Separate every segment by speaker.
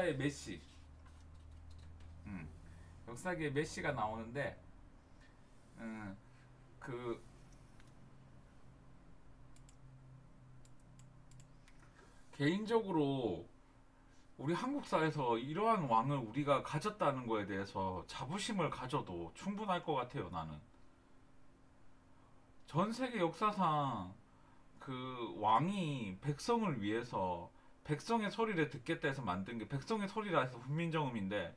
Speaker 1: 역사의 메시, 음, 역사계의 메시가 나오는데, 그 개인적으로 우리 한국사에서 이러한 왕을 우리가 가졌다는 거에 대해서 자부심을 가져도 충분할 것 같아요. 나는 전 세계 역사상 그 왕이 백성을 위해서 백성의 소리를 듣겠다 해서 만든 게 백성의 소리라 해서 훈민정음인데,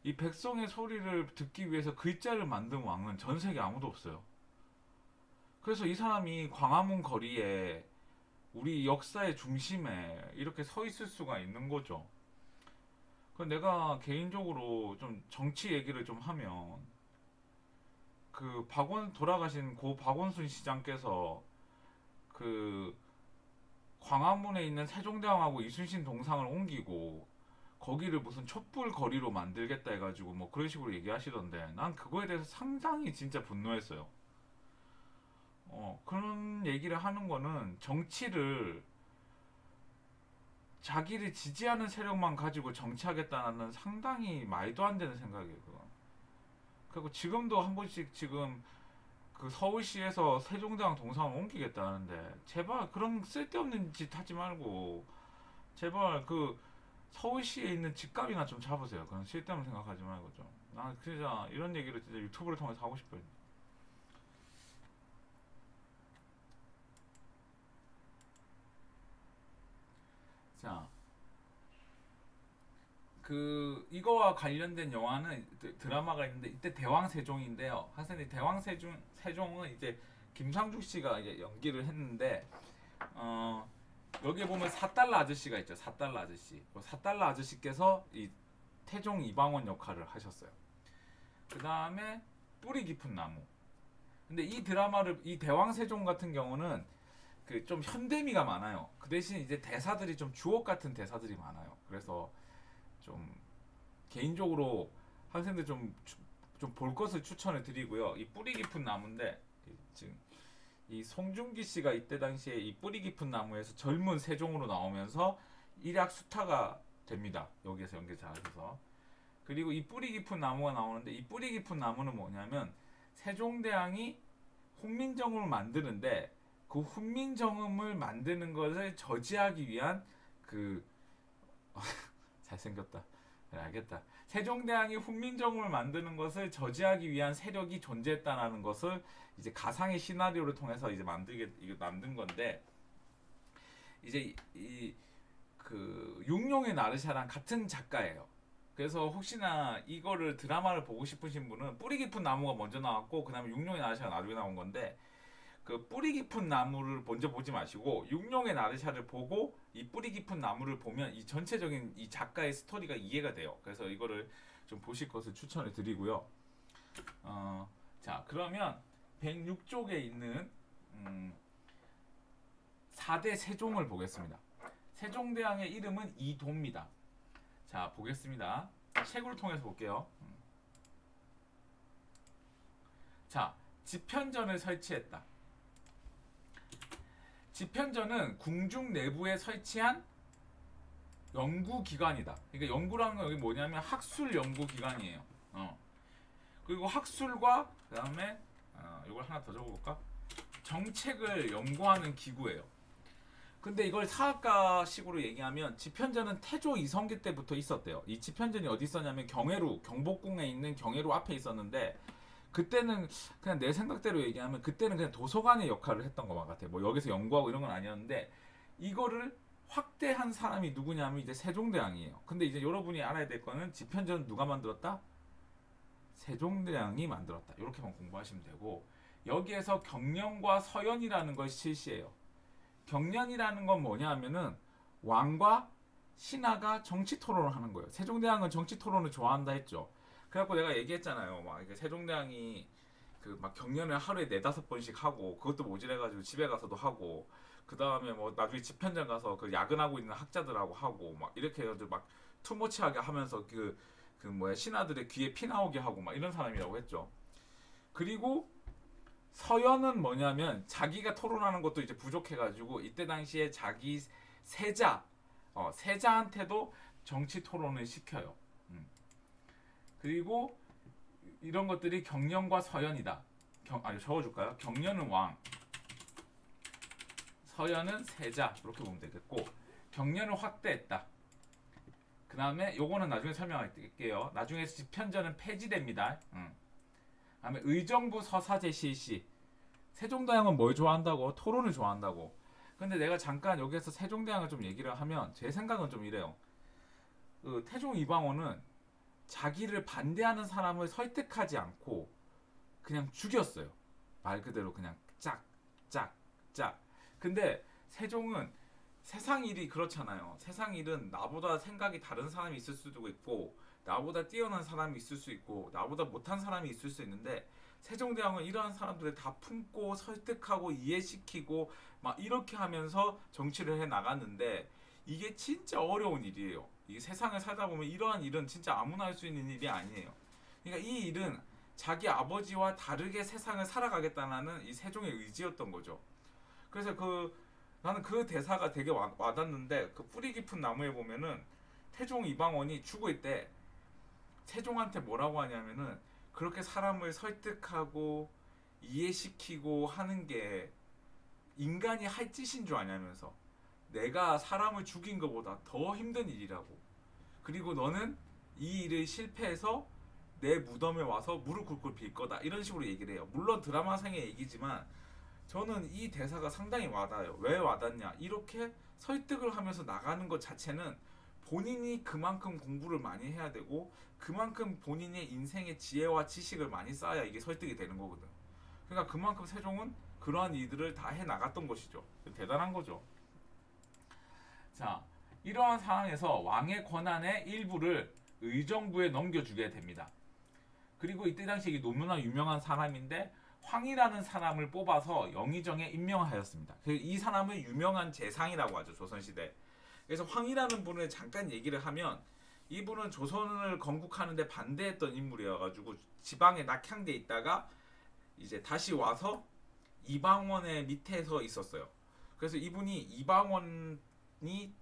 Speaker 1: 이 백성의 소리를 듣기 위해서 글자를 만든 왕은 전 세계 아무도 없어요. 그래서 이 사람이 광화문 거리에 우리 역사의 중심에 이렇게 서 있을 수가 있는 거죠. 그 내가 개인적으로 좀 정치 얘기를 좀 하면, 그 돌아가신 고 박원순 시장께서 그 광화문에 있는 세종대왕하고 이순신 동상을 옮기고 거기를 무슨 촛불 거리로 만들겠다 해가지고 뭐 그런 식으로 얘기하시던데, 난 그거에 대해서 상당히 진짜 분노했어요. 그런 얘기를 하는 거는 정치를 자기를 지지하는 세력만 가지고 정치하겠다는 상당히 말도 안 되는 생각이에요. 그건. 그리고 지금도 한 번씩 지금 그 서울시에서 세종대왕 동상을 옮기겠다는데, 제발 그런 쓸데없는 짓 하지 말고 제발 그 서울시에 있는 집값이나 좀 잡으세요. 그런 쓸데없는 생각하지 말고 좀. 나 진짜 이런 얘기를 진짜 유튜브를 통해서 하고 싶어요. 자, 그 이거와 관련된 영화는 드라마가 있는데, 이때 대왕세종인데요. 학생들이 대왕세종은 이제 김상중 씨가 이제 연기를 했는데, 어 여기에 보면 4달러 아저씨가 있죠. 4달러 아저씨. 4달러 아저씨께서 이 태종 이방원 역할을 하셨어요. 그 다음에 뿌리 깊은 나무. 근데 이 대왕세종 같은 경우는 그 좀 현대미가 많아요. 그 대신 이제 대사들이 좀 주옥 같은 대사들이 많아요. 그래서 좀 개인적으로 학생들 좀 볼 것을 추천을 드리고요. 이 뿌리 깊은 나무인데, 지금 이 송중기 씨가 이때 당시에 이 뿌리 깊은 나무에서 젊은 세종으로 나오면서 일약 수타가 됩니다. 여기에서 연기 잘하셔서. 그리고 이 뿌리 깊은 나무가 나오는데, 이 뿌리 깊은 나무는 뭐냐면 세종대왕이 훈민정음을 만드는데, 그 훈민정음을 만드는 것을 저지하기 위한 그 잘생겼다. 네, 알겠다. 세종대왕이 훈민정음을 만드는 것을 저지하기 위한 세력이 존재했다라는 것을 이제 가상의 시나리오를 통해서 이제 이거 만든 건데, 이제 이 그 육룡의 나르샤랑 같은 작가예요. 그래서 혹시나 이거를 드라마를 보고 싶으신 분은 뿌리 깊은 나무가 먼저 나왔고, 그다음에 육룡의 나르샤가 나중에 나온 건데, 그 뿌리 깊은 나무를 먼저 보지 마시고 육룡의 나르샤를 보고 이 뿌리 깊은 나무를 보면 이 전체적인 이 작가의 스토리가 이해가 돼요. 그래서 이거를 좀 보실 것을 추천을 드리고요. 자, 그러면 106쪽에 있는 4대 세종을 보겠습니다. 세종대왕의 이름은 이도입니다. 자, 보겠습니다. 책을 통해서 볼게요. 자, 집현전을 설치했다. 집현전은 궁중 내부에 설치한 연구기관이다. 그러니까 연구라는 건 여기 뭐냐면 학술 연구기관이에요. 그리고 학술과 그 다음에 이걸 하나 더 적어볼까? 정책을 연구하는 기구예요. 근데 이걸 사학과식으로 얘기하면 집현전은 태조 이성계 때부터 있었대요. 이 집현전이 어디 있었냐면 경회루, 경복궁에 있는 경회루 앞에 있었는데, 그때는 그냥 내 생각대로 얘기하면 그때는 그냥 도서관의 역할을 했던 것만 같아요. 뭐 여기서 연구하고 이런 건 아니었는데, 이거를 확대한 사람이 누구냐면 이제 세종대왕이에요. 근데 이제 여러분이 알아야 될 거는 집현전은 누가 만들었다? 세종대왕이 만들었다. 이렇게만 공부하시면 되고, 여기에서 경련과 서연이라는 걸 실시해요. 경련이라는 건 뭐냐 하면은 왕과 신하가 정치 토론을 하는 거예요. 세종대왕은 정치 토론을 좋아한다 했죠. 그래갖고 내가 얘기했잖아요. 막 이게 세종대왕이 그 막 경연을 하루에 4-5번씩 하고, 그것도 모질해가지고 집에 가서도 하고, 그 다음에 뭐 나중에 집현전 가서 그 야근하고 있는 학자들하고 하고 막 이렇게 해가지고 막 투머치하게 하면서 그 뭐야 신하들의 귀에 피 나오게 하고 막 이런 사람이라고 했죠. 그리고 서연은 뭐냐면 자기가 토론하는 것도 이제 부족해가지고 이때 당시에 자기 세자한테도 정치 토론을 시켜요. 그리고 이런 것들이 경련과 서연이다. 적어줄까요? 경련은 왕, 서연은 세자, 이렇게 보면 되겠고, 경련을 확대했다. 그 다음에 요거는 나중에 설명할게요. 나중에 집현전은 폐지됩니다. 다음에 의정부 서사제 실시. 세종대왕은 뭘 좋아한다고? 토론을 좋아한다고. 근데 내가 잠깐 여기에서 세종대왕을 좀 얘기를 하면 제 생각은 좀 이래요. 그 태종 이방원은 자기를 반대하는 사람을 설득하지 않고 그냥 죽였어요. 말 그대로 그냥 짝. 근데 세종은 세상 일이 그렇잖아요. 세상 일은 나보다 생각이 다른 사람이 있을 수도 있고, 나보다 뛰어난 사람이 있을 수 있고, 나보다 못한 사람이 있을 수 있는데, 세종대왕은 이러한 사람들을 다 품고 설득하고 이해시키고 막 이렇게 하면서 정치를 해 나갔는데, 이게 진짜 어려운 일이에요. 이 세상을 살다 보면 이러한 일은 진짜 아무나 할 수 있는 일이 아니에요. 그러니까 이 일은 자기 아버지와 다르게 세상을 살아가겠다는 이 세종의 의지였던 거죠. 그래서 나는 그 대사가 되게 와닿는데, 그 뿌리 깊은 나무에 보면은 태종 이방원이 죽을 때 세종한테 뭐라고 하냐면은, 그렇게 사람을 설득하고 이해시키고 하는 게 인간이 할 짓인 줄 아냐면서, 내가 사람을 죽인 것보다 더 힘든 일이라고. 그리고 너는 이 일을 실패해서 내 무덤에 와서 무릎 꿇고 빌 거다, 이런 식으로 얘기를 해요. 물론 드라마상의 얘기지만 저는 이 대사가 상당히 와닿아요. 왜 와닿냐? 이렇게 설득을 하면서 나가는 것 자체는 본인이 그만큼 공부를 많이 해야 되고, 그만큼 본인의 인생의 지혜와 지식을 많이 쌓아야 이게 설득이 되는 거거든. 그러니까 그만큼 세종은 그러한 일들을 다 해 나갔던 것이죠. 대단한 거죠. 자, 이러한 상황에서 왕의 권한의 일부를 의정부에 넘겨주게 됩니다. 그리고 이때 당시 너무나 유명한 사람인데, 황이라는 사람을 뽑아서 영의정에 임명하였습니다. 이 사람을 유명한 재상이라고 하죠, 조선시대. 그래서 황이라는 분을 잠깐 얘기를 하면, 이분은 조선을 건국하는데 반대했던 인물이어가지고 지방에 낙향돼 있다가 이제 다시 와서 이방원의 밑에서 있었어요. 그래서 이분이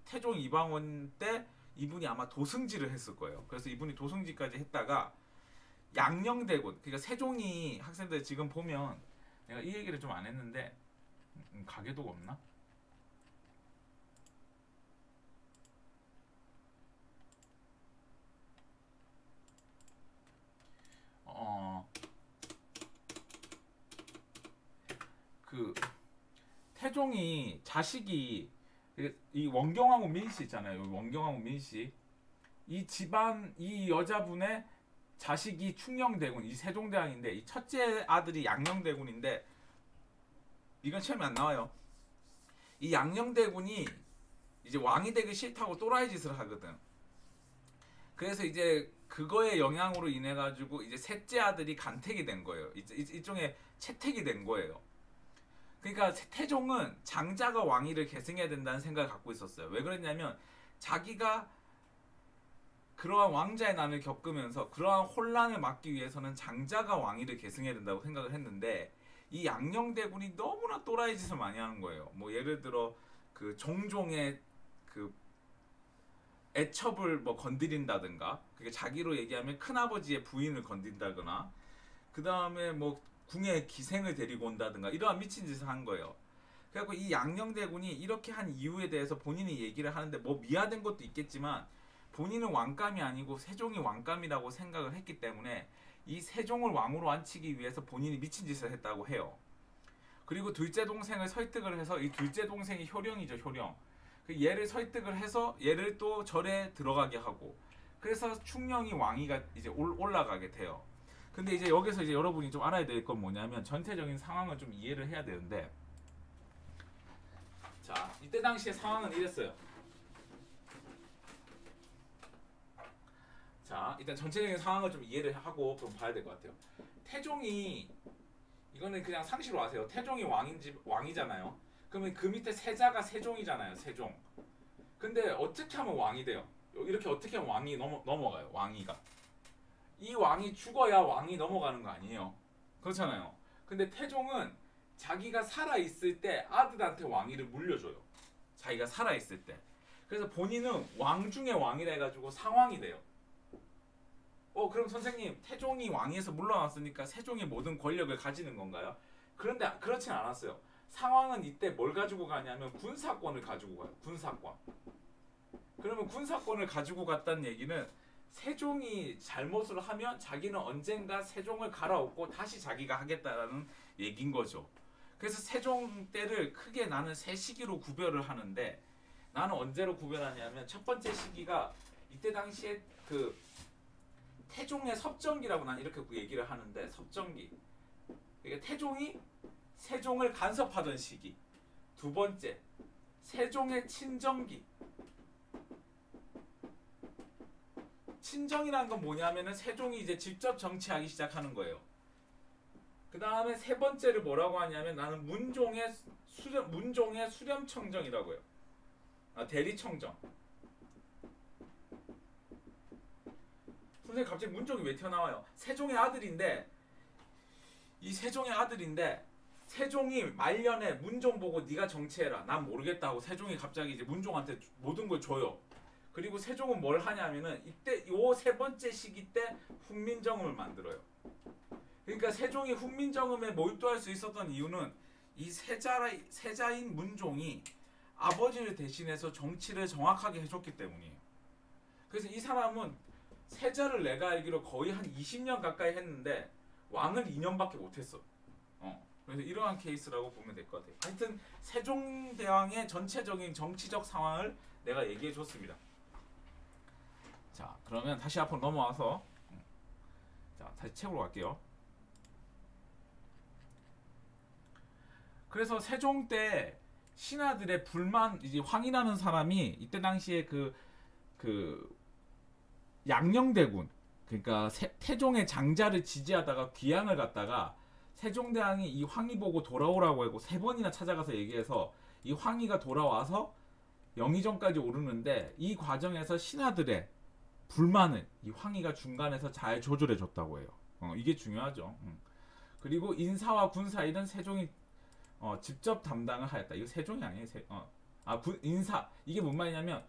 Speaker 1: 태종 이방원 때 이분이 아마 도승지를 했을 거예요. 그래서 이분이 도승지까지 했다가 양녕대군, 그러니까 세종이, 학생들 지금 보면 내가 이 얘기를 좀 안 했는데, 가게도가 없나? 그 태종이 자식이, 이 원경하고 민씨 있잖아요. 원경하고 민씨, 이 집안, 이 여자분의 자식이 충녕대군, 이 세종대왕인데, 이 첫째 아들이 양녕대군인데, 이건 시험에 안 나와요. 이 양녕대군이 이제 왕이 되기 싫다고 또라이 짓을 하거든. 그래서 이제 그거의 영향으로 인해 가지고 이제 셋째 아들이 간택이 된 거예요. 일종의 채택이 된 거예요. 그러니까 태종은 장자가 왕위를 계승해야 된다는 생각을 갖고 있었어요. 왜 그랬냐면, 자기가 그러한 왕자의 난을 겪으면서 그러한 혼란을 막기 위해서는 장자가 왕위를 계승해야 된다고 생각을 했는데, 이 양녕대군이 너무나 또라이 짓을 많이 하는 거예요. 뭐 예를 들어 그 종종의 그 애첩을 뭐 건드린다든가, 그게 자기로 얘기하면 큰아버지의 부인을 건든다거나, 그 다음에 뭐 궁에 기생을 데리고 온다든가, 이러한 미친 짓을 한 거예요. 그래갖고 이 양녕대군이 이렇게 한 이유에 대해서 본인이 얘기를 하는데, 뭐 미화된 것도 있겠지만 본인은 왕감이 아니고 세종이 왕감이라고 생각을 했기 때문에 이 세종을 왕으로 앉히기 위해서 본인이 미친 짓을 했다고 해요. 그리고 둘째 동생을 설득을 해서, 이 둘째 동생이 효령이죠, 효령. 얘를 설득을 해서 얘를 또 절에 들어가게 하고, 그래서 충녕이 왕위가 이제 올라가게 돼요. 근데 이제 여기서 이제 여러분이 좀 알아야 될 건 뭐냐면, 전체적인 상황을 좀 이해를 해야 되는데, 자, 이때 당시의 상황은 이랬어요. 자, 일단 전체적인 상황을 좀 이해를 하고 좀 봐야 될 것 같아요. 태종이, 이거는 그냥 상식으로 아세요. 태종이 왕이잖아요. 그러면 그 밑에 세자가 세종이잖아요, 세종. 근데 어떻게 하면 왕이 돼요? 이렇게 어떻게 하면 왕이 넘어가요, 왕위가. 이 왕이 죽어야 왕이 넘어가는 거 아니에요. 그렇잖아요. 근데 태종은 자기가 살아있을 때 아들한테 왕위를 물려줘요. 자기가 살아있을 때. 그래서 본인은 왕 중의 왕이라 해가지고 상왕이 돼요. 그럼 선생님 태종이 왕위에서 물러났으니까 세종이 모든 권력을 가지는 건가요? 그런데 그렇진 않았어요. 상왕은 이때 뭘 가지고 가냐면 군사권을 가지고 가요. 군사권. 그러면 군사권을 가지고 갔다는 얘기는 세종이 잘못을 하면 자기는 언젠가 세종을 갈아엎고 다시 자기가 하겠다라는 얘기인 거죠. 그래서 세종 때를 크게 나는 세 시기로 구별을 하는데, 나는 언제로 구별하냐면 첫 번째 시기가 이때 당시에 그 태종의 섭정기라고 난 이렇게 얘기를 하는데, 섭정기. 그러니까 태종이 세종을 간섭하던 시기. 두 번째, 세종의 친정기. 친정이라는 건 뭐냐면은 세종이 이제 직접 정치하기 시작하는 거예요. 그 다음에 세 번째를 뭐라고 하냐면 나는 문종의 수렴청정이라고 해요. 대리청정. 선생님 갑자기 문종이 왜 튀어나와요? 세종의 아들인데, 이 세종의 아들인데 세종이 말년에 문종 보고 네가 정치해라, 난 모르겠다고 세종이 갑자기 이제 문종한테 모든 걸 줘요. 그리고 세종은 뭘 하냐면은 이때 요 세 번째 시기 때 훈민정음을 만들어요. 그러니까 세종이 훈민정음에 몰두할 수 있었던 이유는 이 세자인 문종이 아버지를 대신해서 정치를 정확하게 해줬기 때문이에요. 그래서 이 사람은 세자를 내가 알기로 거의 한 20년 가까이 했는데 왕을 2년밖에 못했어. 그래서 이러한 케이스라고 보면 될 것 같아요. 하여튼 세종대왕의 전체적인 정치적 상황을 내가 얘기해 줬습니다. 자, 그러면 다시 앞으로 넘어와서 자, 다시 책으로 갈게요. 그래서 세종 때 신하들의 불만, 이제 황이라는 사람이 이때 당시에 그 양녕대군, 그러니까 태종의 장자를 지지하다가 귀양을 갔다가 세종대왕이 이 황이 보고 돌아오라고 하고 세 번이나 찾아가서 얘기해서 이 황이가 돌아와서 영의정까지 오르는데, 이 과정에서 신하들의 불만을 이 황이가 중간에서 잘 조절해 줬다고 해요. 이게 중요하죠. 그리고 인사와 군사 일은 세종이 직접 담당을 하였다. 이거 세종이 아니에요. 인사, 이게 뭔 말이냐면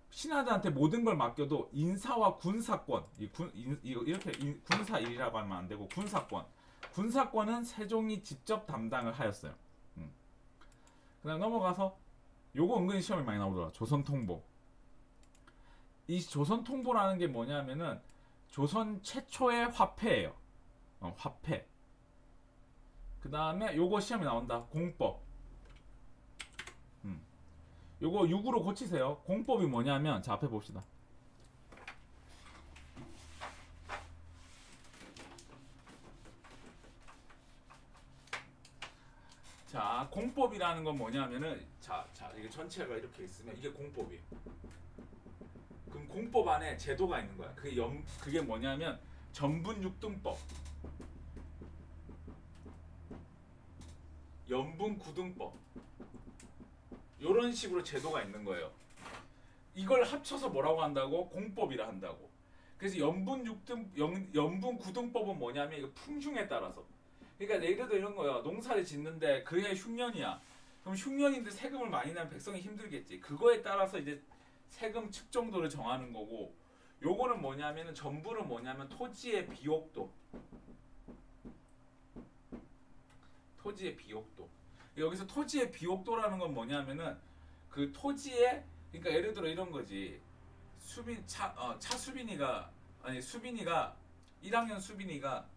Speaker 1: 신하들한테 모든 걸 맡겨도 인사와 군사권, 이렇게 군사 일이라고 하면 안 되고 군사권은 세종이 직접 담당을 하였어요. 그다음 넘어가서 요거 은근히 시험에 많이 나오더라. 조선통보. 이 조선통보라는 게 뭐냐면은 조선 최초의 화폐예요. 화폐. 그 다음에 요거 시험에 나온다. 공법. 요거 6으로 고치세요. 공법이 뭐냐면, 자, 앞에 봅시다. 자, 공법이라는 건 뭐냐면은, 자, 이게 전체가 이렇게 있으면 이게 공법이에요. 그럼 공법 안에 제도가 있는 거야. 그게 뭐냐면 전분육등법, 연분구등법, 이런 식으로 제도가 있는 거예요. 이걸 합쳐서 뭐라고 한다고? 공법이라 한다고. 그래서 연분구등법은 뭐냐면 이거 품중에 따라서. 그러니까 예를 들어 이런 거야. 농사를 짓는데 그해 흉년이야. 그럼 흉년인데 세금을 많이 내면 백성이 힘들겠지. 그거에 따라서 이제 세금 측정도를 정하는 거고, 요거는 뭐냐면은 전부는 뭐냐면 토지의 비옥도. 토지의 비옥도. 여기서 토지의 비옥도라는 건 뭐냐면은 그 토지에, 그러니까 예를 들어 이런 거지. 수빈이가 1학년 수빈이가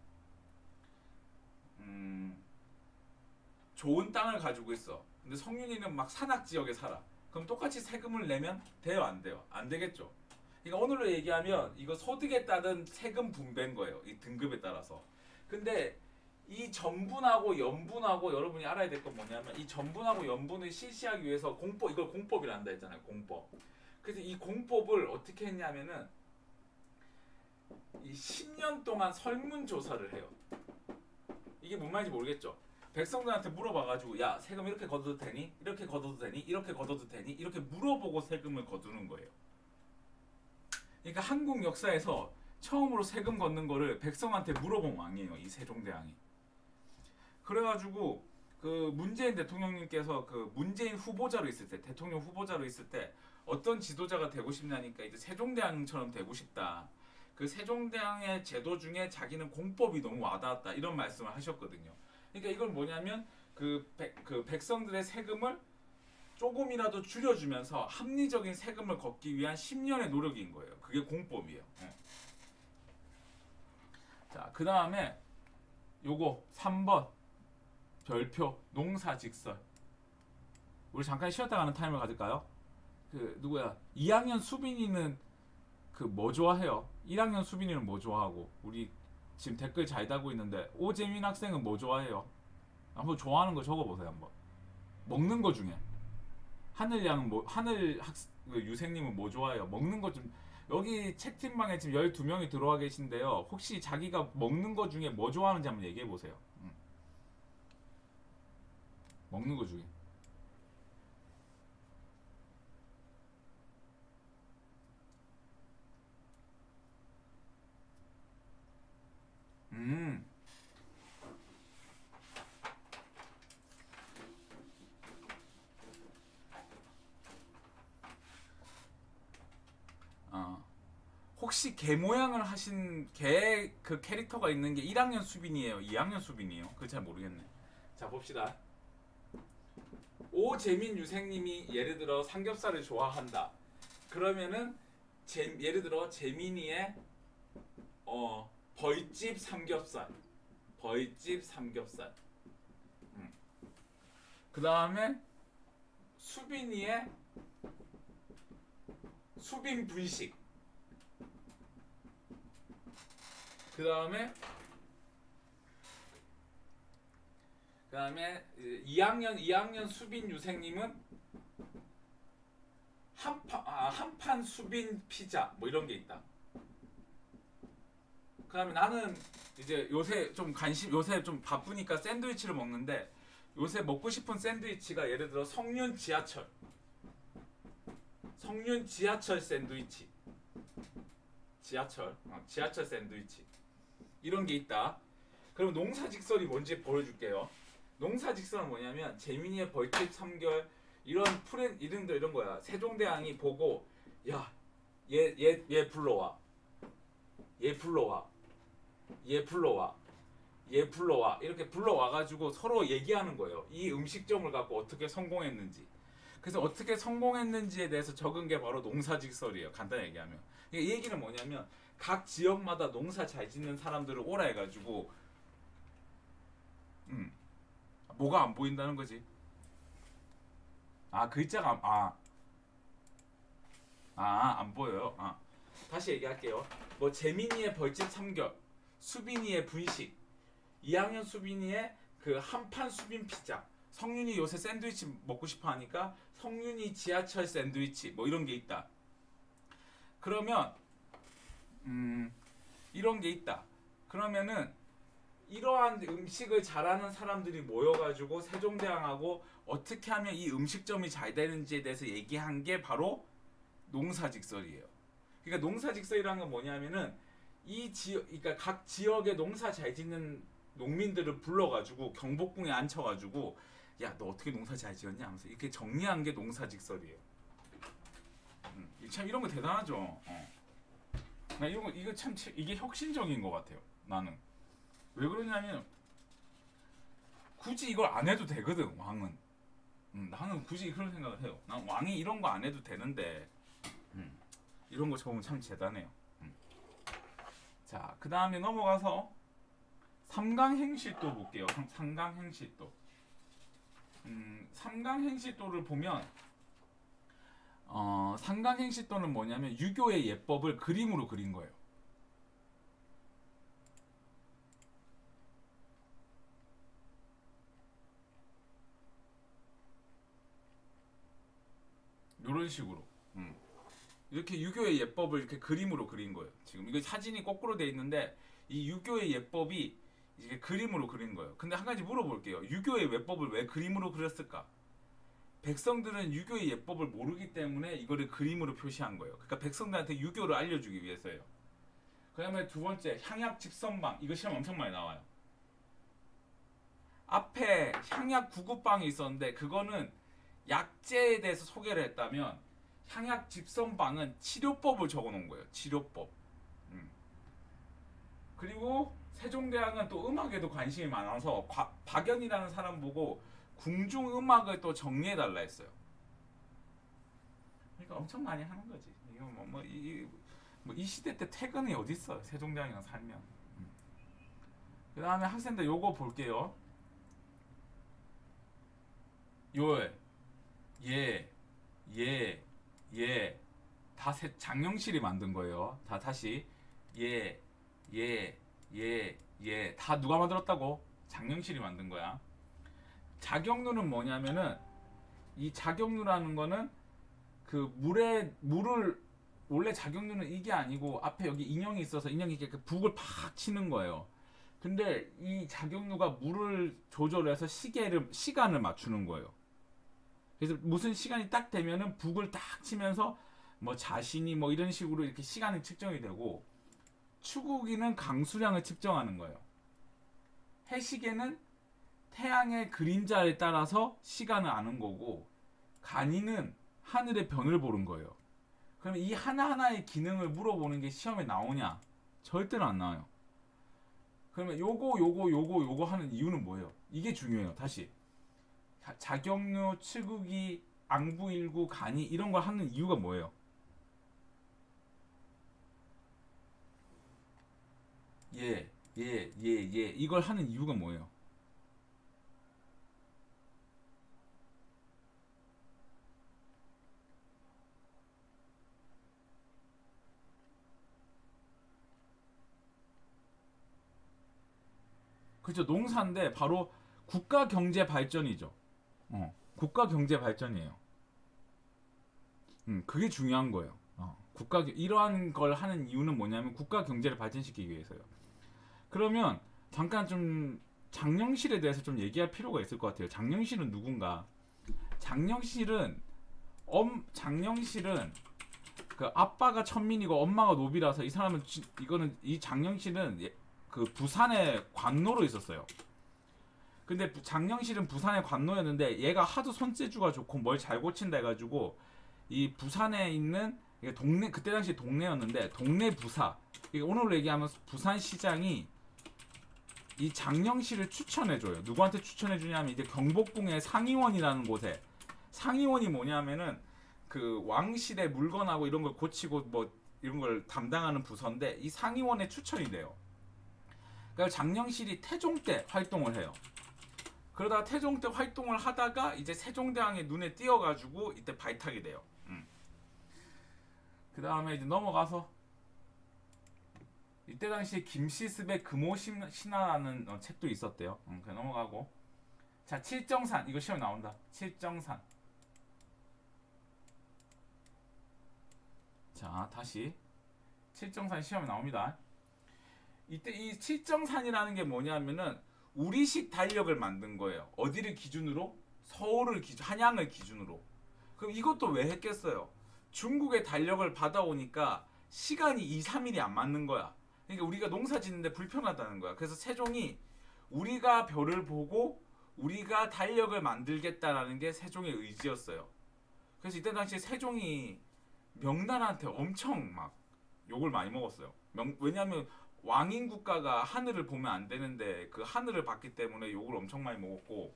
Speaker 1: 좋은 땅을 가지고 있어. 근데 성윤이는 막 산악 지역에 살아. 그럼 똑같이 세금을 내면 돼요, 안 돼요? 안 되겠죠. 그러니까 오늘로 얘기하면 이거 소득에 따른 세금 분배인 거예요. 이 등급에 따라서. 근데 이 전분하고 연분하고 여러분이 알아야 될 건 뭐냐면, 이 전분하고 연분을 실시하기 위해서 이걸 공법이라 한다 했잖아요. 공법. 그래서 이 공법을 어떻게 했냐면은 이 10년 동안 설문조사를 해요. 이게 뭔 말인지 모르겠죠? 백성들한테 물어봐가지고, 야, 세금 이렇게 걷어도 되니? 이렇게 걷어도 되니? 이렇게 걷어도 되니? 이렇게 물어보고 세금을 거두는 거예요. 그러니까 한국 역사에서 처음으로 세금 걷는 거를 백성한테 물어본 왕이에요, 이 세종대왕이. 그래가지고 그 문재인 대통령님께서 그 문재인 후보자로 있을 때, 대통령 후보자로 있을 때 어떤 지도자가 되고 싶냐니까 이제 세종대왕처럼 되고 싶다. 그 세종대왕의 제도 중에 자기는 공법이 너무 와닿았다 이런 말씀을 하셨거든요. 그러니까 이건 뭐냐면 그 백성들의 세금을 조금이라도 줄여주면서 합리적인 세금을 걷기 위한 10년의 노력인 거예요. 그게 공법이에요. 자, 그 다음에 요거 3번 별표 농사직설. 우리 잠깐 쉬었다 가는 타임을 가질까요? 그 누구야? 2학년 수빈이는 그 뭐 좋아해요? 1학년 수빈이는 뭐 좋아하고? 우리 지금 댓글 잘 달고 있는데 오재민 학생은 뭐 좋아해요? 한번 좋아하는 거 적어보세요 한번. 먹는 거 중에 하늘 양은 뭐 하늘 유생님은 뭐 좋아해요? 먹는 거 좀. 여기 채팅방에 지금 12명이 들어와 계신데요. 혹시 자기가 먹는 거 중에 뭐 좋아하는지 한번 얘기해 보세요. 먹는 거 중에. 음. 혹시 개 모양을 하신 개 그 캐릭터가 있는 게 1학년 수빈이에요? 2학년 수빈이에요? 그거 잘 모르겠네. 자 봅시다. 오재민 유생님이 예를 들어 삼겹살을 좋아한다. 그러면은 예를 들어 재민이의 벌집 삼겹살. 벌집 삼겹살. 그 다음에 수빈이의 수빈 분식. 그 다음에 2학년 수빈 유생님은 한판 수빈 피자 뭐 이런 게 있다. 그 다음에 나는 이제 요새 좀 바쁘니까 샌드위치를 먹는데 요새 먹고 싶은 샌드위치가 예를 들어 성륜 지하철 샌드위치. 지하철 샌드위치. 이런 게 있다. 그럼 농사직설이 뭔지 보여줄게요. 농사직설은 뭐냐면 재민이의 벌집 3개월 이런 이름들 이런 거야. 세종대왕이 보고 야, 얘 불러와. 이렇게 불러와가지고 서로 얘기하는 거예요. 이 음식점을 갖고 어떻게 성공했는지. 그래서 어떻게 성공했는지에 대해서 적은 게 바로 농사직설이에요. 간단히 얘기하면. 이 얘기는 뭐냐면 각 지역마다 농사 잘 짓는 사람들을 오라 해가지고 뭐가 안 보인다는 거지. 글자가 안 보여요. 다시 얘기할게요. 뭐 재민이의 벌집 3개월, 수빈이의 분식, 2학년 수빈이의 그 한판 수빈 피자, 성윤이 요새 샌드위치 먹고 싶어 하니까 성윤이 지하철 샌드위치 뭐 이런 게 있다. 그러면 이런 게 있다. 그러면은 이러한 음식을 잘하는 사람들이 모여가지고 세종대왕하고 어떻게 하면 이 음식점이 잘 되는지에 대해서 얘기한 게 바로 농사직설이에요. 그러니까 농사직설이라는 건 뭐냐면은 그러니까 각 지역에 농사 잘 짓는 농민들을 불러가지고 경복궁에 앉혀가지고 야, 너 어떻게 농사 잘 지었냐 하면서 이렇게 정리한 게 농사직설이에요. 참 이런 거 대단하죠. 나 이거 참 이게 혁신적인 것 같아요. 나는 왜 그러냐면 굳이 이걸 안 해도 되거든. 왕은. 나는 굳이 그런 생각을 해요. 난 왕이 이런 거 안 해도 되는데 이런 거 적으면 참 대단해요. 자, 그 다음에 넘어가서 삼강행시도 볼게요. 삼강행시도. 삼강행시도를 보면 삼강행시도는 뭐냐면 유교의 예법을 그림으로 그린 거예요. 이런 식으로. 이렇게 유교의 예법을 이렇게 그림으로 그린 거예요. 지금 이거 사진이 거꾸로 돼 있는데 이 유교의 예법이 이게 그림으로 그린 거예요. 근데 한 가지 물어볼게요. 유교의 예법을 왜 그림으로 그렸을까? 백성들은 유교의 예법을 모르기 때문에 이거를 그림으로 표시한 거예요. 그러니까 백성들한테 유교를 알려주기 위해서예요. 그 다음에 두 번째, 향약 집선방. 이거 시험 엄청 많이 나와요. 앞에 향약 구급방이 있었는데 그거는 약재에 대해서 소개를 했다면 향약 집선방은 치료법을 적어놓은 거예요. 치료법. 그리고 세종대왕은 또 음악에도 관심이 많아서 박연이라는 사람 보고 궁중음악을 또 정리해달라 했어요. 그러니까 엄청 많이 하는 거지. 이거 이 시대 때 퇴근이 어디 있어? 세종대왕이랑 살면. 그 다음에 학생들 요거 볼게요. 다 장영실이 만든 거예요. 다시 다 누가 만들었다고? 장영실이 만든 거야. 자경루는 뭐냐면은 이 자경루라는 거는 그 물을 원래 자경루는 이게 아니고 앞에 여기 인형이 있어서 인형이 이렇게 북을 팍 치는 거예요. 근데 이 자경루가 물을 조절해서 시간을 맞추는 거예요. 그래서 무슨 시간이 딱 되면은 북을 딱 치면서 뭐 자신이 뭐 이런 식으로 이렇게 시간이 측정이 되고, 추구기는 강수량을 측정하는 거예요. 해시계는 태양의 그림자에 따라서 시간을 아는 거고, 간이는 하늘의 변을 보는 거예요. 그럼 이 하나하나의 기능을 물어보는 게 시험에 나오냐? 절대로 안 나와요. 그러면 요거 하는 이유는 뭐예요? 이게 중요해요. 다시 자경루, 치구기, 앙부일구, 간이 이런 걸 하는 이유가 뭐예요? 이걸 하는 이유가 뭐예요? 그렇죠. 농사인데 바로 국가 경제 발전이죠. 국가 경제 발전이에요. 그게 중요한 거예요. 이러한 걸 하는 이유는 뭐냐면 국가 경제를 발전시키기 위해서요. 그러면 잠깐 좀 장영실에 대해서 좀 얘기할 필요가 있을 것 같아요. 장영실은 누군가? 장영실은 그 아빠가 천민이고 엄마가 노비라서 이 사람은 이 장영실은 그 부산의 관노로 있었어요. 근데 장영실은 부산의 관노였는데 얘가 하도 손재주가 좋고 뭘 잘 고친다 해가지고 이 부산에 있는 동네, 그때 당시 동네였는데 동네 부사, 오늘로 얘기하면 부산시장이 이 장영실을 추천해줘요. 누구한테 추천해주냐면 이제 경복궁의 상의원이라는 곳에, 상의원이 뭐냐면은 그 왕실의 물건하고 이런 걸 고치고 뭐 이런 걸 담당하는 부서인데 이 상의원에 추천이 돼요. 그러니까 장영실이 태종 때 활동을 해요. 그러다가 태종 때 활동을 하다가 이제 세종대왕의 눈에 띄어가지고 이때 발탁이 돼요. 그 다음에 이제 넘어가서 이때 당시에 김시습의 금오신화라는 책도 있었대요. 그냥 넘어가고, 자 칠정산, 이거 시험에 나온다. 칠정산. 자 다시 칠정산 시험에 나옵니다. 이때 이 칠정산이라는 게 뭐냐면은 우리식 달력을 만든 거예요. 어디를 기준으로? 서울을 한양을 기준으로. 그럼 이것도 왜 했겠어요? 중국의 달력을 받아오니까 시간이 2, 3일이 안 맞는 거야. 그러니까 우리가 농사 짓는데 불편하다는 거야. 그래서 세종이 우리가 별을 보고 우리가 달력을 만들겠다라는 게 세종의 의지였어요. 그래서 이때 당시에 세종이 명나라한테 엄청 막 욕을 많이 먹었어요. 왜냐하면 왕인 국가가 하늘을 보면 안 되는데 그 하늘을 봤기 때문에 욕을 엄청 많이 먹었고,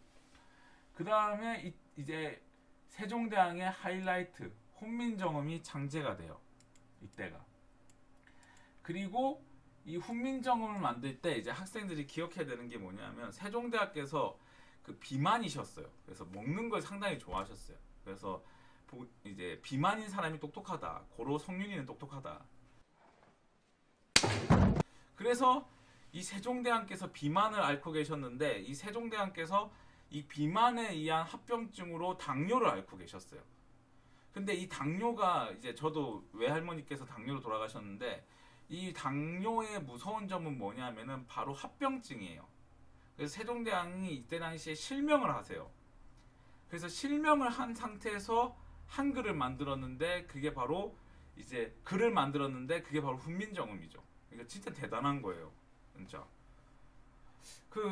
Speaker 1: 그 다음에 이제 세종대왕의 하이라이트 훈민정음이 창제가 돼요. 이때가. 그리고 이 훈민정음을 만들 때 이제 학생들이 기억해야 되는 게 뭐냐면 세종대왕께서 그 비만이셨어요. 그래서 먹는 걸 상당히 좋아하셨어요. 그래서 이제 비만인 사람이 똑똑하다, 고로 성윤이는 똑똑하다. 그래서 이 세종대왕께서 비만을 앓고 계셨는데 이 세종대왕께서 이 비만에 의한 합병증으로 당뇨를 앓고 계셨어요. 근데 이 당뇨가 이제 저도 외할머니께서 당뇨로 돌아가셨는데 이 당뇨의 무서운 점은 뭐냐면은 바로 합병증이에요. 그래서 세종대왕이 이때 당시에 실명을 하세요. 그래서 실명을 한 상태에서 한글을 만들었는데 그게 바로 이제 글을 만들었는데 그게 바로 훈민정음이죠. 그러니까 진짜 대단한 거예요. 진짜.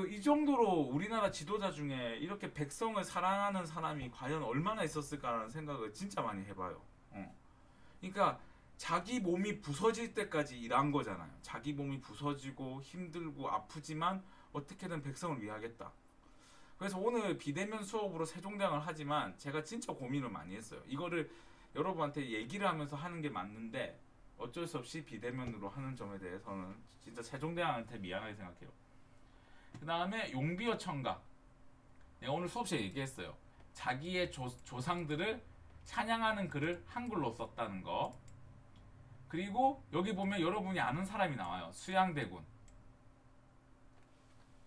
Speaker 1: 이 정도로 우리나라 지도자 중에 이렇게 백성을 사랑하는 사람이 과연 얼마나 있었을까라는 생각을 진짜 많이 해봐요. 그러니까 자기 몸이 부서질 때까지 일한 거잖아요. 자기 몸이 부서지고 힘들고 아프지만 어떻게든 백성을 위하겠다. 그래서 오늘 비대면 수업으로 세종대왕을 하지만 제가 진짜 고민을 많이 했어요. 이거를 여러분한테 얘기를 하면서 하는 게 맞는데 어쩔 수 없이 비대면으로 하는 점에 대해서는 진짜 세종대왕한테 미안하게 생각해요. 그 다음에 용비어 청각. 내가 오늘 수업 시간에 얘기했어요. 자기의 조상들을 찬양하는 글을 한글로 썼다는 거. 그리고 여기 보면 여러분이 아는 사람이 나와요. 수양대군.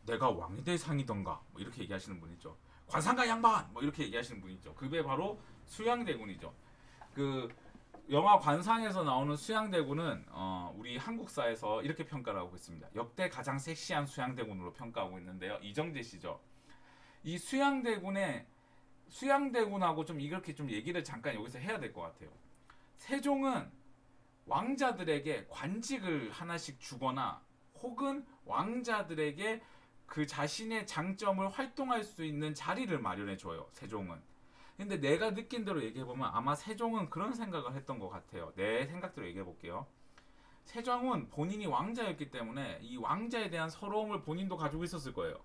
Speaker 1: 내가 왕이 될 상이던가 뭐 이렇게 얘기하시는 분 있죠. 관상가 양반 뭐 이렇게 얘기하시는 분 있죠. 그게 바로 수양대군이죠. 그 영화 관상에서 나오는 수양대군은 우리 한국사에서 이렇게 평가를 하고 있습니다. 역대 가장 섹시한 수양대군으로 평가하고 있는데요. 이정재 씨죠. 이 수양대군하고 좀 이렇게 좀 얘기를 잠깐 여기서 해야 될 것 같아요. 세종은 왕자들에게 관직을 하나씩 주거나 혹은 왕자들에게 그 자신의 장점을 활동할 수 있는 자리를 마련해 줘요. 세종은. 근데 내가 느낀 대로 얘기해 보면 아마 세종은 그런 생각을 했던 것 같아요. 내 생각대로 얘기해 볼게요. 세종은 본인이 왕자였기 때문에 이 왕자에 대한 서러움을 본인도 가지고 있었을 거예요.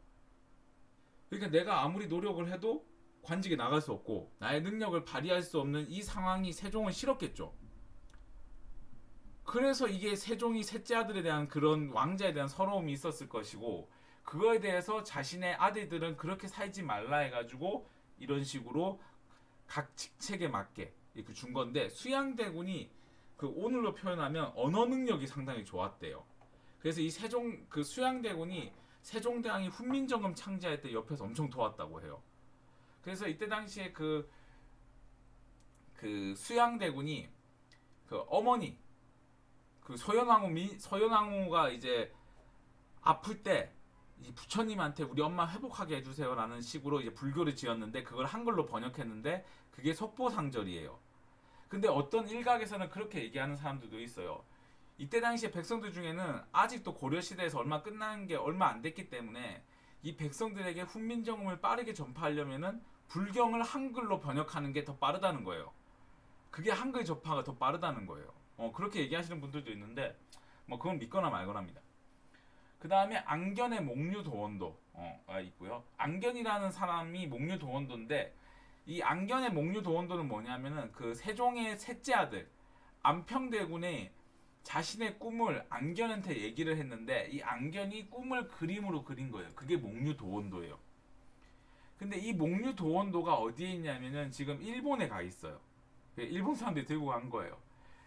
Speaker 1: 그러니까 내가 아무리 노력을 해도 관직에 나갈 수 없고 나의 능력을 발휘할 수 없는 이 상황이 세종은 싫었겠죠. 그래서 이게 세종이 셋째 아들에 대한 그런 왕자에 대한 서러움이 있었을 것이고 그거에 대해서 자신의 아들들은 그렇게 살지 말라 해가지고 이런 식으로 각 직책에 맞게 이렇게 준 건데 수양대군이 그 오늘로 표현하면 언어 능력이 상당히 좋았대요. 그래서 이 그 수양대군이 세종대왕이 훈민정음 창제할 때 옆에서 엄청 도왔다고 해요. 그래서 이때 당시에 그 수양대군이 그 어머니 그 소현왕후가 이제 아플 때 이 부처님한테 우리 엄마 회복하게 해주세요라는 식으로 이제 불교를 지었는데 그걸 한글로 번역했는데 그게 속보상절이에요. 근데 어떤 일각에서는 그렇게 얘기하는 사람들도 있어요. 이때 당시에 백성들 중에는 아직도 고려시대에서 끝난 게 얼마 안 됐기 때문에 이 백성들에게 훈민정음을 빠르게 전파하려면은 불경을 한글로 번역하는 게 더 빠르다는 거예요. 그게 한글 전파가 더 빠르다는 거예요. 그렇게 얘기하시는 분들도 있는데 뭐 그건 믿거나 말거나입니다. 그 다음에 안견의 목류도원도가 있고요. 안견이라는 사람이 목류도원도인데 이 안견의 목류도원도는 뭐냐면은 그 세종의 셋째 아들 안평대군이 자신의 꿈을 안견한테 얘기를 했는데 이 안견이 꿈을 그림으로 그린 거예요. 그게 목류도원도예요. 근데 이 목류도원도가 어디에 있냐면은 지금 일본에 가 있어요. 일본 사람들이 들고 간 거예요.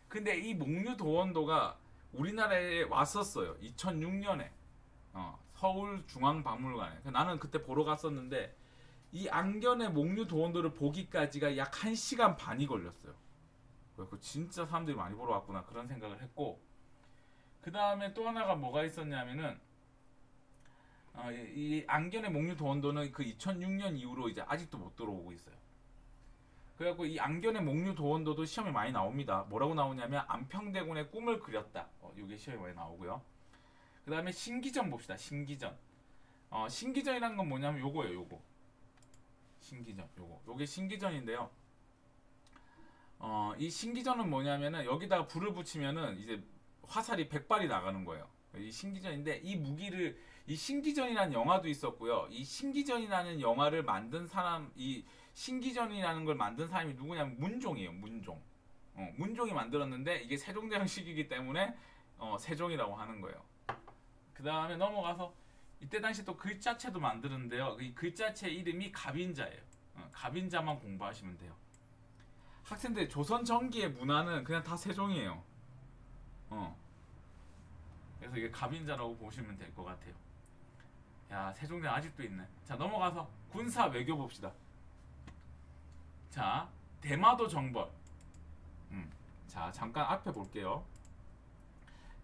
Speaker 1: 근데 이 목류도원도가 우리나라에 왔었어요. 2006년에 서울중앙박물관에. 나는 그때 보러 갔었는데 이 안견의 목류도원도를 보기까지가 약 1시간 반이 걸렸어요. 그래서 진짜 사람들이 많이 보러 왔구나 그런 생각을 했고 그 다음에 또 하나가 뭐가 있었냐면은 이 안견의 목류도원도는 그 2006년 이후로 이제 아직도 못 들어오고 있어요. 그래갖고 이 안견의 목류도원도도 시험에 많이 나옵니다. 뭐라고 나오냐면 안평대군의 꿈을 그렸다. 이게 시험에 많이 나오고요. 그 다음에 신기전 봅시다. 신기전. 신기전이란 건 뭐냐면 요거예요. 요거. 신기전. 요게 신기전인데요. 이 신기전은 뭐냐면은 여기다가 불을 붙이면은 이제 화살이 100발이 나가는 거예요. 이 신기전인데 이 무기를 이 신기전이라는 영화도 있었고요. 이 신기전이라는 영화를 만든 사람 이 신기전이라는 걸 만든 사람이 누구냐면 문종이에요. 문종. 문종이 만들었는데 이게 세종대왕식이기 때문에 세종이라고 하는 거예요. 그 다음에 넘어가서 이때 당시 또 글자체도 만드는데요. 이 글자체 이름이 갑인자예요. 갑인자만 공부하시면 돼요. 학생들 조선 전기의 문화는 그냥 다 세종이에요. 그래서 이게 갑인자라고 보시면 될 것 같아요. 야, 세종대왕 아직도 있네. 자, 넘어가서 군사 외교 봅시다. 자, 대마도 정벌. 자, 잠깐 앞에 볼게요.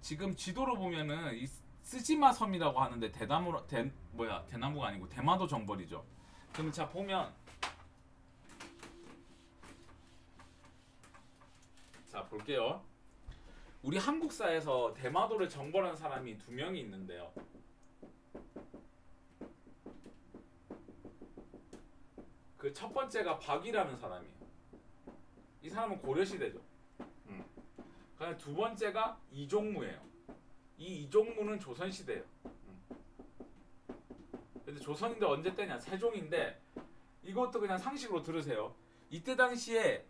Speaker 1: 지금 지도로 보면은 이 스지마 섬이라고 하는데 대나무가 아니고 대마도 정벌이죠. 그럼 자 보면 자 볼게요. 우리 한국사에서 대마도를 정벌한 사람이 2명이 있는데요. 그 첫 번째가 박이라는 사람이에요. 이 사람은 고려시대죠. 그다음에 두 번째가 이종무예요. 이 이종무는 조선시대예요. 근데 조선인데 언제 때냐? 세종인데 이것도 그냥 상식으로 들으세요. 이때 당시에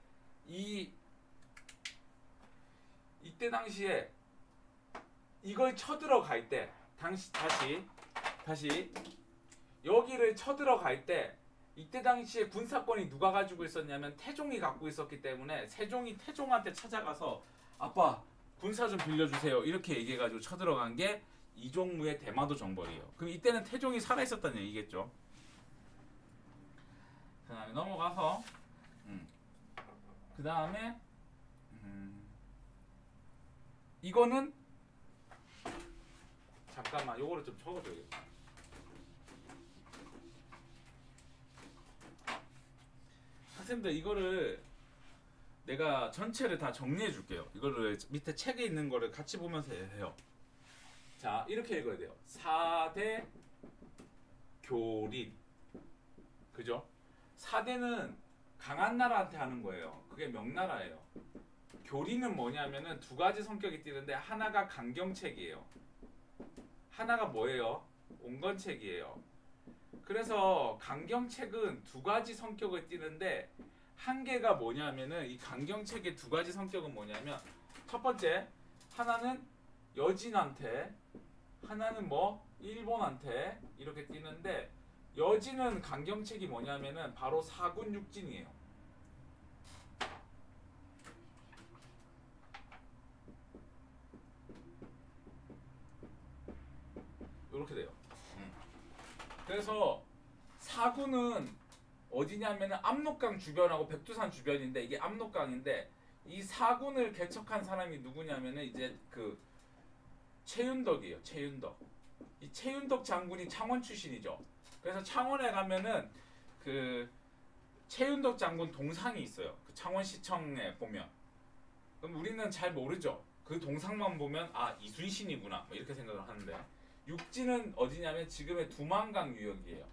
Speaker 1: 이걸 쳐들어갈 때 다시 여기를 쳐들어갈 때 이때 당시에 군사권이 누가 가지고 있었냐면 태종이 갖고 있었기 때문에 세종이 태종한테 찾아가서 아빠 군사 좀 빌려주세요 이렇게 얘기해가지고 쳐들어간 게 이종무의 대마도 정벌이에요. 그럼 이때는 태종이 살아있었다는 얘기겠죠. 그 다음에 넘어가서 그 다음에 이거는 잠깐만 요거를 좀 적어줘야겠다. 학생들 이거를 내가 전체를 다 정리해 줄게요. 이거를 밑에 책에 있는 거를 같이 보면서 해요. 자 이렇게 읽어야 돼요. 4대 교린. 그죠? 4대는 강한 나라한테 하는 거예요. 그게 명나라예요. 교린은 뭐냐면은 두 가지 성격이 띠는데 하나가 강경책이에요. 하나가 뭐예요? 온건책이에요. 그래서 강경책은 두 가지 성격을 띠는데 한 개가 뭐냐면은 이 강경책의 두 가지 성격은 뭐냐면 첫 번째 하나는 여진한테 하나는 뭐 일본한테 이렇게 띠는데 여진은 강경책이 뭐냐면은 바로 사군 육진이에요. 이렇게 돼요. 그래서 사군은 어디냐면은 압록강 주변하고 백두산 주변인데 이게 압록강인데 이 사군을 개척한 사람이 누구냐면은 이제 그 최윤덕이에요. 최윤덕. 이 최윤덕 장군이 창원 출신이죠. 그래서 창원에 가면은 그 최윤덕 장군 동상이 있어요. 그 창원시청에 보면. 그럼 우리는 잘 모르죠. 그 동상만 보면 아 이순신이구나 뭐 이렇게 생각을 하는데 육지는 어디냐면 지금의 두만강 유역이에요.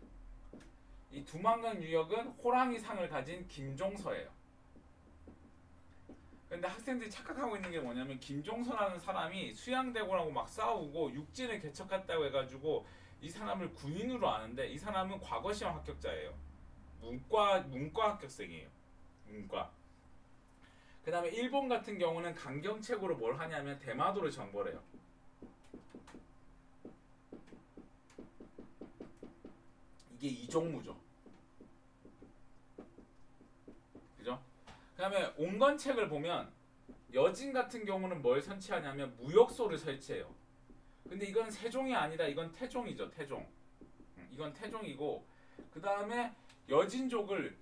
Speaker 1: 이 두만강 유역은 호랑이 상을 가진 김종서예요. 근데 학생들이 착각하고 있는 게 뭐냐면 김종서라는 사람이 수양대군하고 막 싸우고 육진을 개척했다고 해가지고 이 사람을 군인으로 아는데 이 사람은 과거 시험 합격자예요. 문과 합격생이에요. 문과. 그 다음에 일본 같은 경우는 강경책으로 뭘 하냐면 대마도를 정벌해요. 이게 이종무죠. 그죠? 그 다음에 온건책을 보면 여진 같은 경우는 뭘 설치하냐면 무역소를 설치해요. 근데 이건 세종이 아니라 이건 태종이죠. 태종. 이건 태종이고 그 다음에 여진족을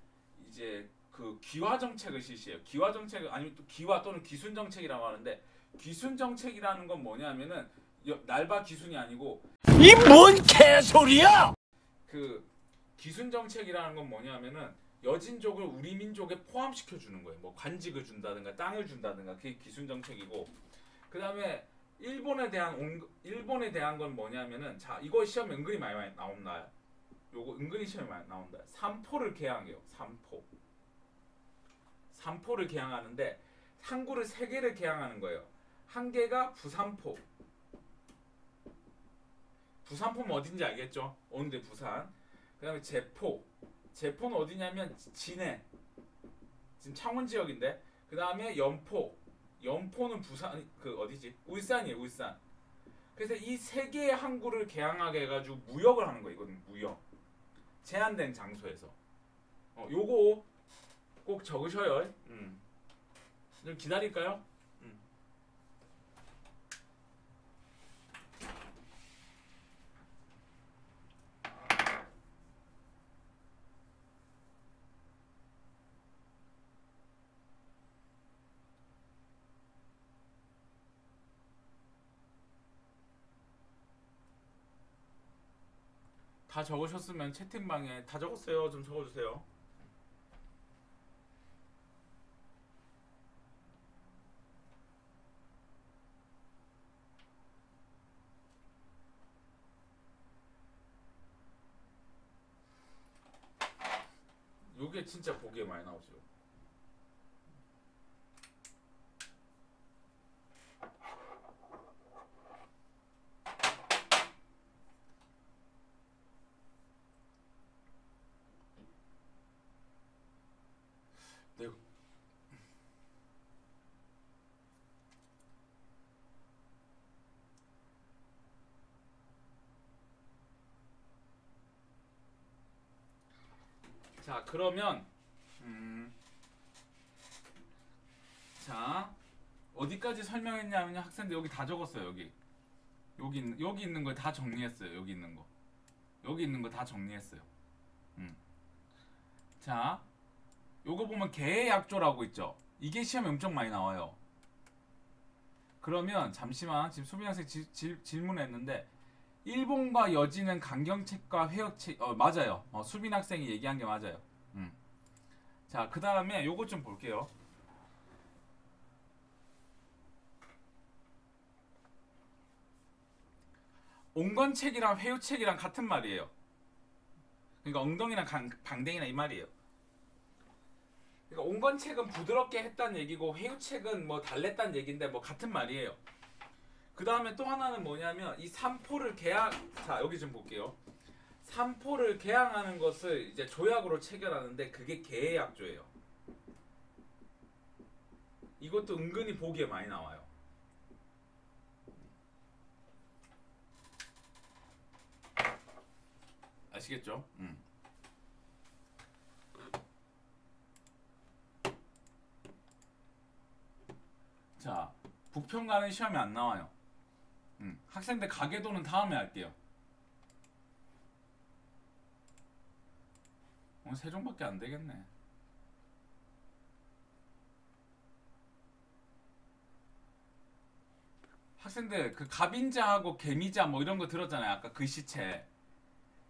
Speaker 1: 이제 그 귀화 정책을 실시해요. 귀화 정책을 아니면 또 귀화 또는 귀순 정책이라고 하는데 귀순 정책이라는 건 뭐냐면은 날바 귀순이 아니고
Speaker 2: 이 뭔 개소리야!
Speaker 1: 그 귀순 정책이라는 건 뭐냐면은 여진족을 우리 민족에 포함시켜 주는 거예요. 뭐 관직을 준다든가 땅을 준다든가 그게 귀순 정책이고 그 다음에 일본에 대한 건 뭐냐면은 자 이거 시험 은근히 많이 나온다. 요거 은근히 시험에 많이 나온다. 삼포를 개항해요. 삼포를 개항하는데 항구를 세 개를 개항하는 거예요. 한 개가 부산포. 부산포는 어딘지 알겠죠? 어딘데 부산. 그 다음에 제포. 제포는 어디냐면 진해. 지금 창원 지역인데. 그 다음에 연포. 연포는 부산 그 어디지? 울산이에요. 울산. 그래서 이 세 개의 항구를 개항하게 해가지고 무역을 하는 거예요. 이거는 무역. 제한된 장소에서. 요거 꼭 적으셔요. 좀 기다릴까요? 다 적으셨으면 채팅방에 다 적었어요. 좀 적어주세요. 요게 진짜 보기에 많이 나오죠. 네. 자, 그러면 자, 어디까지 설명했냐면 학생들 여기 다 적었어요. 여기 있는 걸 다 정리했어요. 여기 있는 거 다 정리했어요. 자, 요거 보면 개의 약조라고 있죠. 이게 시험에 엄청 많이 나와요. 그러면 잠시만, 지금 수빈 학생 질문했는데 일본과 여지는 강경책과 회역책 맞아요. 수빈 학생이 얘기한 게 맞아요. 자, 그 다음에 요거 좀 볼게요. 옹건책이랑 회유책이랑 같은 말이에요. 그러니까 엉덩이랑 방댕이나 이 말이에요. 그러니까 옹건책은 부드럽게 했다는 얘기고 회유책은 뭐 달랬다는 얘기인데 뭐 같은 말이에요. 그 다음에 또 하나는 뭐냐면 이 삼포를 자, 여기 좀 볼게요. 삼포를 개항하는 것을 이제 조약으로 체결하는데 그게 개의 약조예요. 이것도 은근히 보기에 많이 나와요. 아시겠죠? 자, 부평가는 시험에 안 나와요. 학생들 가계도는 다음에 할게요. 오늘 세 종밖에 안 되겠네. 학생들 그 갑인자하고 개미자 뭐 이런 거 들었잖아요. 아까 글씨체.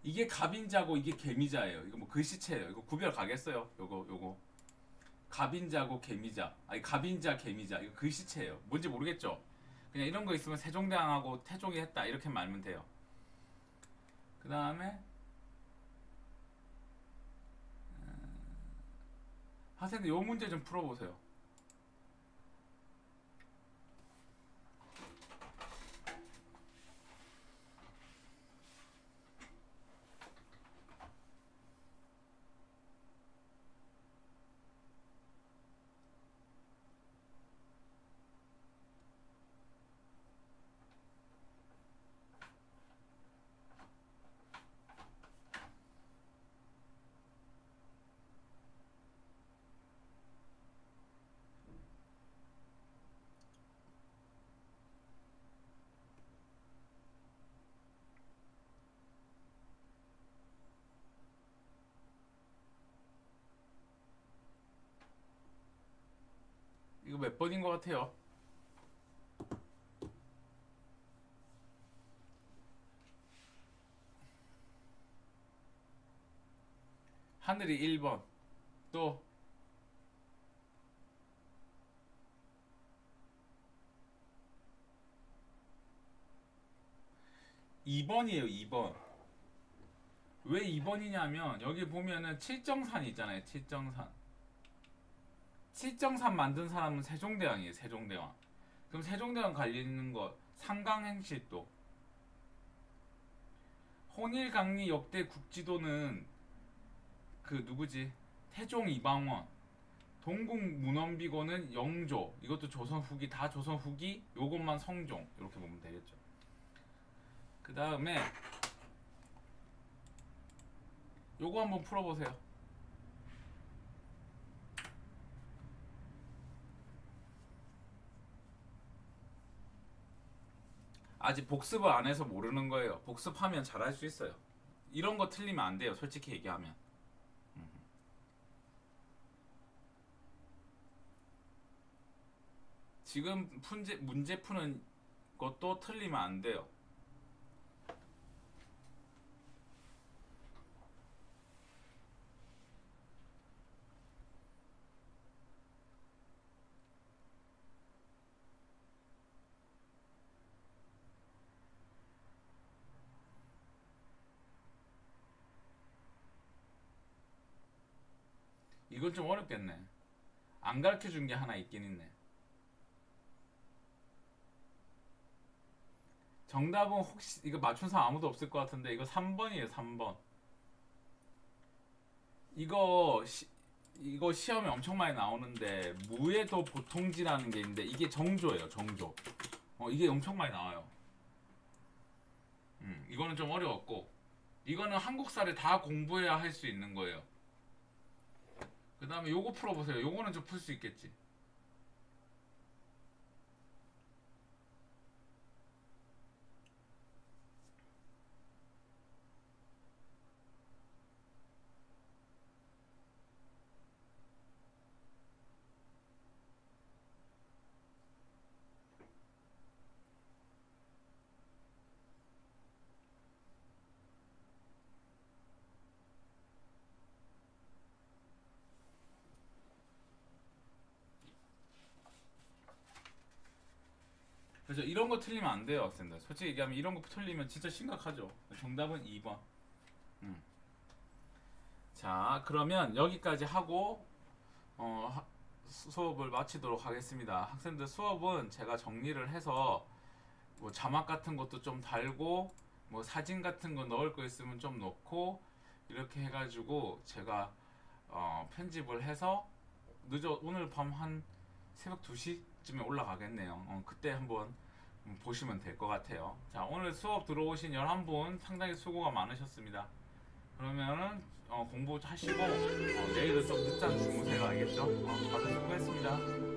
Speaker 1: 이게 갑인자고 이게 개미자예요. 이거 뭐 글씨체예요. 이거 구별 가겠어요? 요거. 갑인자고 개미자. 아니 갑인자 개미자. 이거 글씨체예요. 뭔지 모르겠죠? 그냥 이런 거 있으면 세종대왕하고 태종이 했다 이렇게 말하면 돼요. 그 다음에 학생들 요 문제 좀 풀어보세요. 이거 몇 번인 것 같아요? 하늘이 1번. 또 2번이에요. 2번. 왜 2번이냐면 여기 보면은 칠정산 있잖아요. 칠정산 만든 사람은 세종대왕이에요. 세종대왕. 그럼 세종대왕 관련 거 상강행실도. 홍일강리 역대 국지도는 그 누구지? 태종 이방원. 동국문헌비고는 영조. 이것도 조선 후기. 다 조선 후기. 요것만 성종. 이렇게 보면 되겠죠. 그 다음에 요거 한번 풀어보세요. 아직 복습을 안 해서 모르는 거예요. 복습하면 잘할 수 있어요. 이런 거 틀리면 안 돼요. 솔직히 얘기하면. 지금 문제 푸는 것도 틀리면 안 돼요. 이건 좀 어렵겠네. 안 가르쳐 준 게 하나 있긴 있네. 정답은 혹시 이거 맞춘 사람 아무도 없을 것 같은데 이거 3번이에요. 3번. 이거 이거 시험에 엄청 많이 나오는데 무에도 보통지라는 게 있는데 이게 정조예요. 정조. 이게 엄청 많이 나와요. 이거는 좀 어려웠고 이거는 한국사를 다 공부해야 할 수 있는 거예요. 그 다음에 요거 풀어보세요. 요거는 좀 풀 수 있겠지. 그래서 이런 거 틀리면 안 돼요, 학생들. 솔직히 얘기하면 이런 거 틀리면 진짜 심각하죠. 정답은 2번. 자, 그러면 여기까지 하고 수업을 마치도록 하겠습니다. 학생들 수업은 제가 정리를 해서 뭐 자막 같은 것도 좀 달고 뭐 사진 같은 거 넣을 거 있으면 좀 넣고 이렇게 해가지고 제가 편집을 해서 오늘 밤 한 새벽 2시쯤에 올라가겠네요. 그때 한번 보시면 될 것 같아요. 자, 오늘 수업 들어오신 11분 상당히 수고가 많으셨습니다. 그러면은 공부 하시고 내일은 좀 늦잠 주무세요. 알겠죠? 다들 수고했습니다.